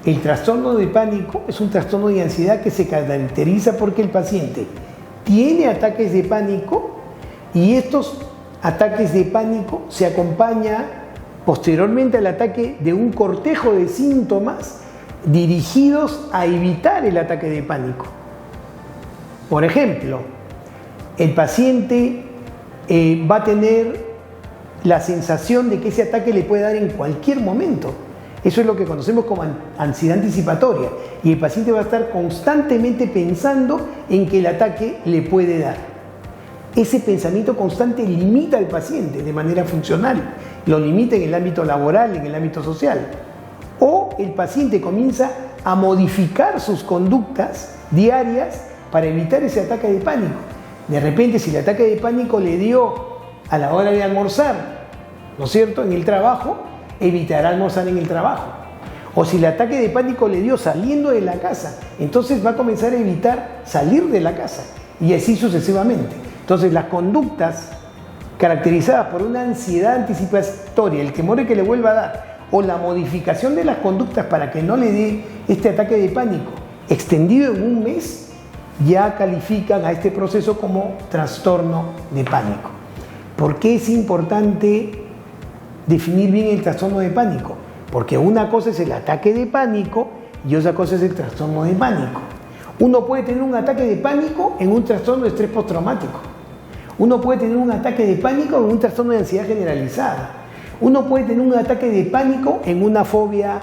El trastorno de pánico es un trastorno de ansiedad que se caracteriza porque el paciente tiene ataques de pánico y estos ataques de pánico se acompañan posteriormente al ataque de un cortejo de síntomas dirigidos a evitar el ataque de pánico. Por ejemplo, el paciente va a tener la sensación de que ese ataque le puede dar en cualquier momento. Eso es lo que conocemos como ansiedad anticipatoria. Y el paciente va a estar constantemente pensando en que el ataque le puede dar. Ese pensamiento constante limita al paciente de manera funcional. Lo limita en el ámbito laboral, en el ámbito social. O el paciente comienza a modificar sus conductas diarias para evitar ese ataque de pánico. De repente, si el ataque de pánico le dio a la hora de almorzar, ¿no es cierto?, en el trabajo, evitará almorzar en el trabajo. O si el ataque de pánico le dio saliendo de la casa, entonces va a comenzar a evitar salir de la casa y así sucesivamente. Entonces las conductas caracterizadas por una ansiedad anticipatoria, el temor de que le vuelva a dar, o la modificación de las conductas para que no le dé este ataque de pánico extendido en un mes, ya califican a este proceso como trastorno de pánico. ¿Por qué es importante definir bien el trastorno de pánico? Porque una cosa es el ataque de pánico y otra cosa es el trastorno de pánico. Uno puede tener un ataque de pánico en un trastorno de estrés postraumático. Uno puede tener un ataque de pánico en un trastorno de ansiedad generalizada. Uno puede tener un ataque de pánico en una fobia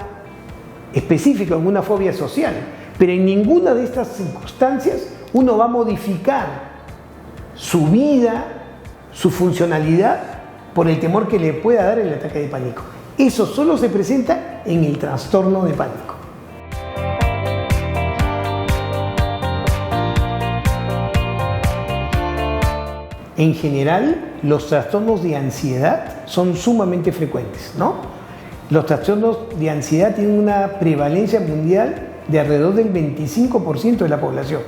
específica, en una fobia social. Pero en ninguna de estas circunstancias uno va a modificar su vida, su funcionalidad, por el temor que le pueda dar el ataque de pánico. Eso solo se presenta en el trastorno de pánico. En general, los trastornos de ansiedad son sumamente frecuentes, ¿no? Los trastornos de ansiedad tienen una prevalencia mundial de alrededor del 25% de la población.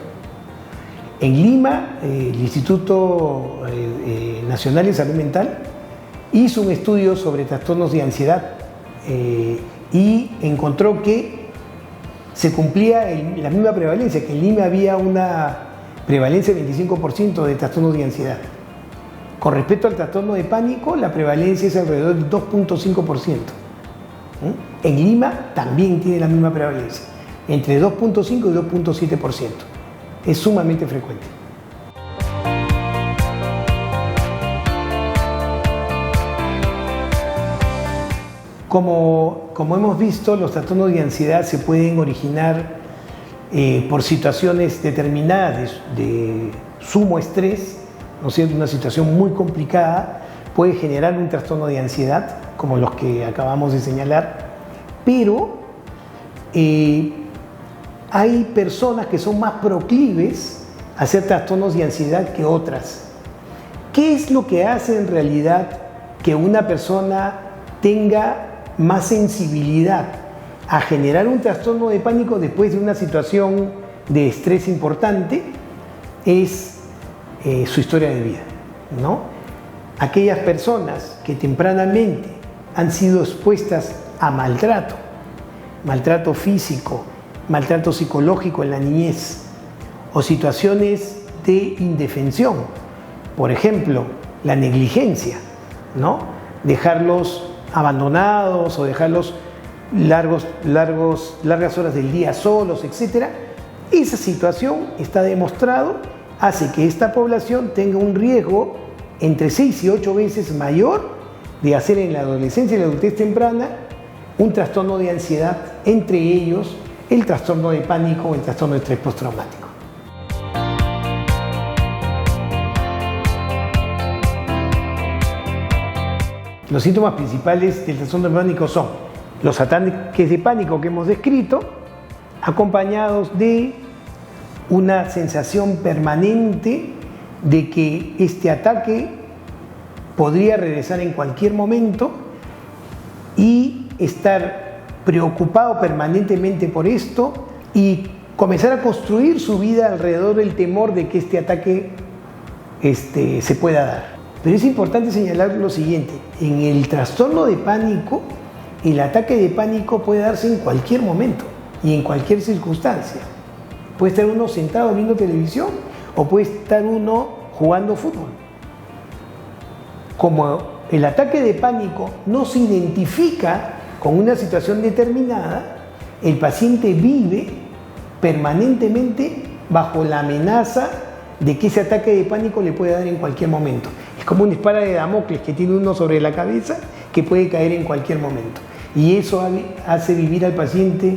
En Lima, el Instituto Nacional de Salud Mental hizo un estudio sobre trastornos de ansiedad y encontró que se cumplía la misma prevalencia, que en Lima había una prevalencia del 25% de trastornos de ansiedad. Con respecto al trastorno de pánico, la prevalencia es alrededor del 2.5%. En Lima también tiene la misma prevalencia, entre 2.5 y 2.7%. Es sumamente frecuente. Como hemos visto, los trastornos de ansiedad se pueden originar por situaciones determinadas de sumo estrés, ¿no es cierto? Una situación muy complicada puede generar un trastorno de ansiedad, como los que acabamos de señalar, pero hay personas que son más proclives a hacer trastornos de ansiedad que otras. ¿Qué es lo que hace en realidad que una persona tenga más sensibilidad a generar un trastorno de pánico después de una situación de estrés importante? Es su historia de vida, ¿no? Aquellas personas que tempranamente han sido expuestas a maltrato físico, maltrato psicológico en la niñez o situaciones de indefensión, por ejemplo, la negligencia, ¿no? Dejarlos abandonados o dejarlos largas horas del día solos, etc. Esa situación, está demostrado, hace que esta población tenga un riesgo entre 6 y 8 veces mayor de hacer en la adolescencia y la adultez temprana un trastorno de ansiedad, entre ellos el trastorno de pánico o el trastorno de estrés postraumático. Los síntomas principales del trastorno de pánico son los ataques de pánico que hemos descrito, acompañados de una sensación permanente de que este ataque podría regresar en cualquier momento y estar preocupado permanentemente por esto y comenzar a construir su vida alrededor del temor de que este ataque se pueda dar. Pero es importante señalar lo siguiente: en el trastorno de pánico, el ataque de pánico puede darse en cualquier momento. y en cualquier circunstancia. Puede estar uno sentado viendo televisión o puede estar uno jugando fútbol. Como el ataque de pánico no se identifica con una situación determinada, el paciente vive permanentemente bajo la amenaza de que ese ataque de pánico le puede dar en cualquier momento. Es como una espada de Damocles que tiene uno sobre la cabeza que puede caer en cualquier momento. Y eso hace vivir al paciente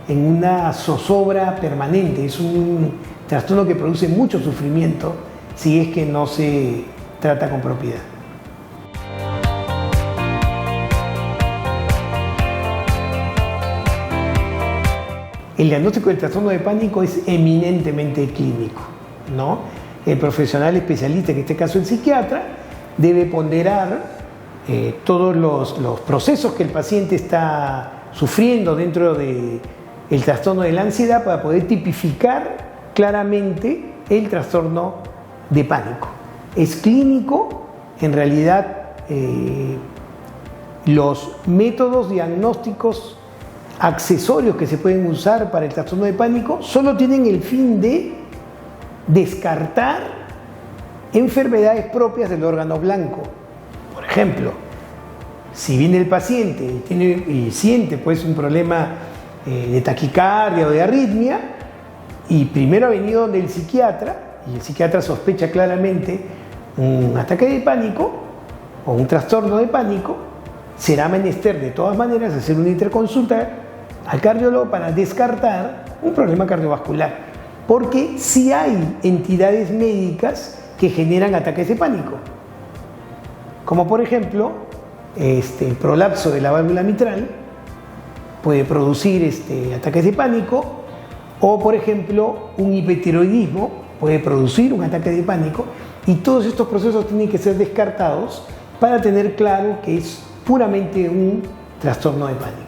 en una zozobra permanente. Es un trastorno que produce mucho sufrimiento si es que no se trata con propiedad. El diagnóstico del trastorno de pánico es eminentemente clínico, ¿no? El profesional especialista, en este caso el psiquiatra, debe ponderar todos los procesos que el paciente está sufriendo dentro del trastorno de la ansiedad para poder tipificar claramente el trastorno de pánico. Es clínico, en realidad los métodos diagnósticos accesorios que se pueden usar para el trastorno de pánico solo tienen el fin de descartar enfermedades propias del órgano blanco. Por ejemplo, si viene el paciente y siente pues un problema de taquicardia o de arritmia y primero ha venido donde el psiquiatra y el psiquiatra sospecha claramente un ataque de pánico o un trastorno de pánico, será menester de todas maneras hacer una interconsulta al cardiólogo para descartar un problema cardiovascular, porque sí hay entidades médicas que generan ataques de pánico, como por ejemplo el prolapso de la válvula mitral puede producir ataques de pánico, o por ejemplo un hipertiroidismo puede producir un ataque de pánico, y todos estos procesos tienen que ser descartados para tener claro que es puramente un trastorno de pánico.